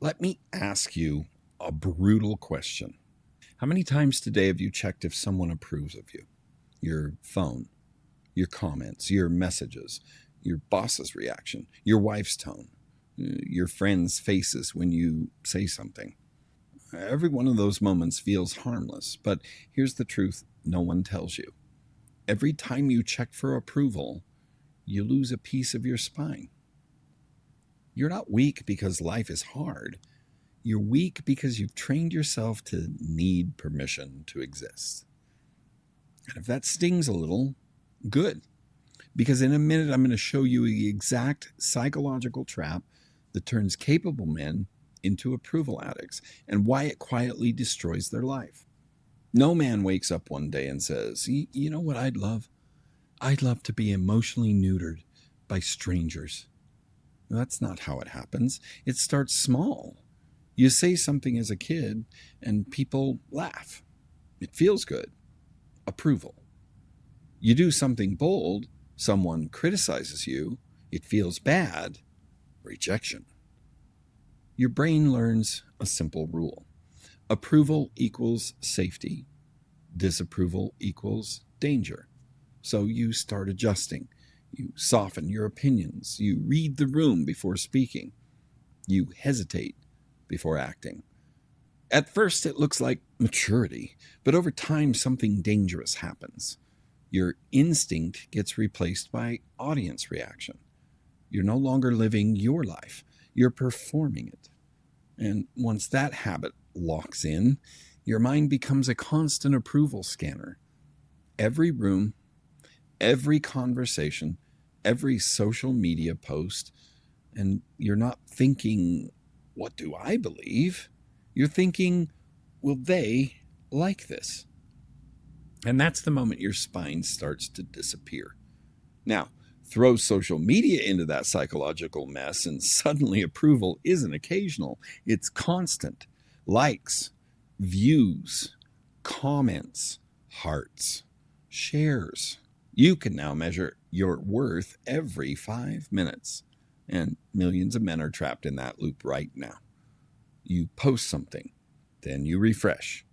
Let me ask you a brutal question. How many times today have you checked if someone approves of you? Your phone, your comments, your messages, your boss's reaction, your wife's tone, your friends' faces when you say something. Every one of those moments feels harmless, but here's the truth no one tells you. Every time you check for approval, you lose a piece of your spine. You're not weak because life is hard. You're weak because you've trained yourself to need permission to exist. And if that stings a little, good. Because in a minute, I'm going to show you the exact psychological trap that turns capable men into approval addicts and why it quietly destroys their life. No man wakes up one day and says, you know what I'd love? I'd love to be emotionally neutered by strangers. That's not how it happens. It starts small. You say something as a kid and people laugh. It feels good. Approval. You do something bold, someone criticizes you, it feels bad. Rejection. Your brain learns a simple rule. Approval equals safety. Disapproval equals danger. So you start adjusting. You soften your opinions. You read the room before speaking. You hesitate before acting. At first, it looks like maturity, but over time, something dangerous happens. Your instinct gets replaced by audience reaction. You're no longer living your life, you're performing it. And once that habit locks in, your mind becomes a constant approval scanner. Every room, every conversation, every social media post, and you're not thinking, what do I believe? You're thinking, will they like this? And that's the moment your spine starts to disappear. Now, throw social media into that psychological mess, and suddenly approval isn't occasional, it's constant. Likes, views, comments, hearts, shares. You can now measure your worth every 5 minutes. And millions of men are trapped in that loop right now. You post something, then you refresh.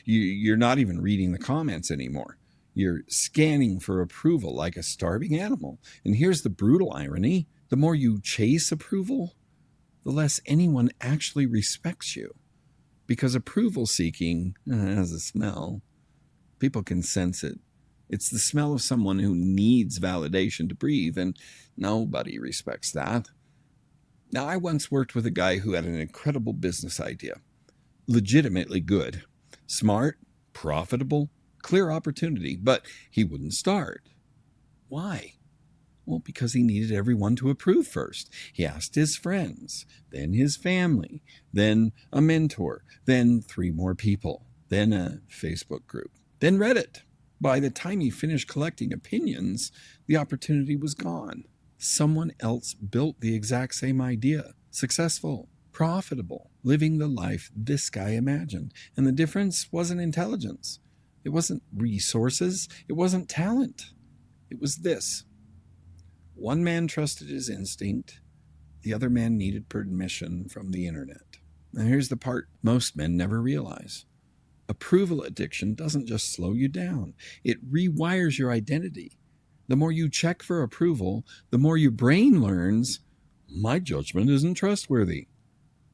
You're not even reading the comments anymore. You're scanning for approval like a starving animal. And here's the brutal irony. The more you chase approval, the less anyone actually respects you. Because approval seeking has a smell. People can sense it. It's the smell of someone who needs validation to breathe, and nobody respects that. Now, I once worked with a guy who had an incredible business idea. Legitimately good. Smart, profitable, clear opportunity, but he wouldn't start. Why? Well, because he needed everyone to approve first. He asked his friends, then his family, then a mentor, then 3 more people, then a Facebook group, then Reddit. By the time he finished collecting opinions, the opportunity was gone. Someone else built the exact same idea. Successful, profitable, living the life this guy imagined. And the difference wasn't intelligence. It wasn't resources. It wasn't talent. It was this. One man trusted his instinct. The other man needed permission from the internet. Now here's the part most men never realize. Approval addiction doesn't just slow you down. It rewires your identity. The more you check for approval, the more your brain learns, my judgment isn't trustworthy.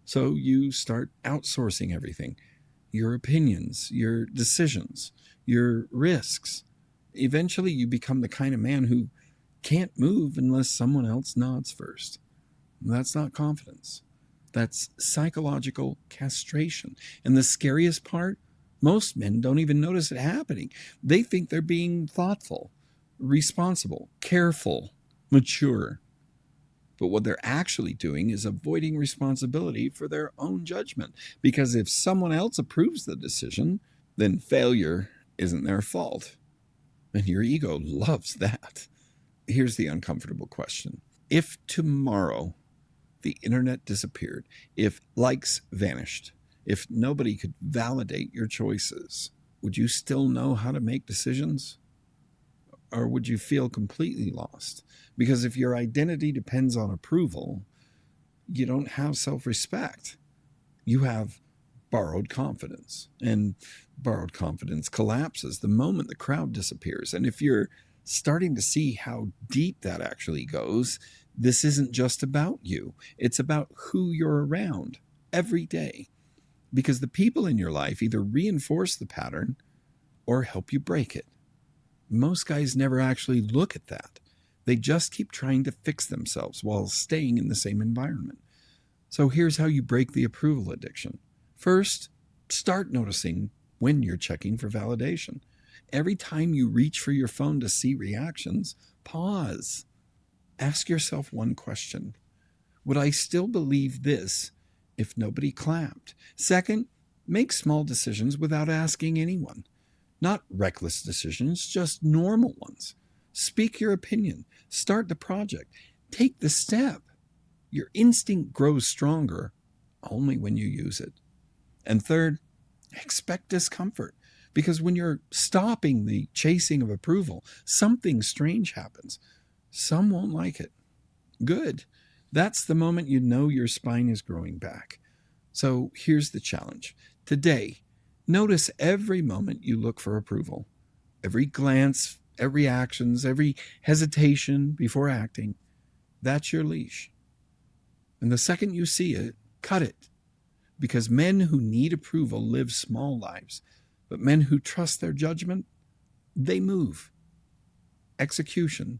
So you start outsourcing everything. Your opinions, your decisions, your risks. Eventually you become the kind of man who can't move unless someone else nods first. That's not confidence. That's psychological castration. And the scariest part, most men don't even notice it happening. They think they're being thoughtful, responsible, careful, mature. But what they're actually doing is avoiding responsibility for their own judgment. Because if someone else approves the decision, then failure isn't their fault. And your ego loves that. Here's the uncomfortable question. If tomorrow the internet disappeared, if likes vanished, if nobody could validate your choices, would you still know how to make decisions? Or would you feel completely lost? Because if your identity depends on approval, you don't have self-respect. You have borrowed confidence. And borrowed confidence collapses the moment the crowd disappears. And if you're starting to see how deep that actually goes, this isn't just about you. It's about who you're around every day. Because the people in your life either reinforce the pattern or help you break it. Most guys never actually look at that. They just keep trying to fix themselves while staying in the same environment. So here's how you break the approval addiction. First, start noticing when you're checking for validation. Every time you reach for your phone to see reactions, pause. Ask yourself one question. Would I still believe this if nobody clapped? Second, make small decisions without asking anyone. Not reckless decisions, just normal ones. Speak your opinion. Start the project. Take the step. Your instinct grows stronger only when you use it. And third, expect discomfort. Because when you're stopping the chasing of approval, something strange happens. Some won't like it. Good. That's the moment you know your spine is growing back. So here's the challenge. Today, notice every moment you look for approval. Every glance, every actions, every hesitation before acting. That's your leash. And the second you see it, cut it. Because men who need approval live small lives. But men who trust their judgment, they move. Execution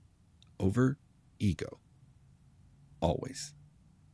over ego. Always.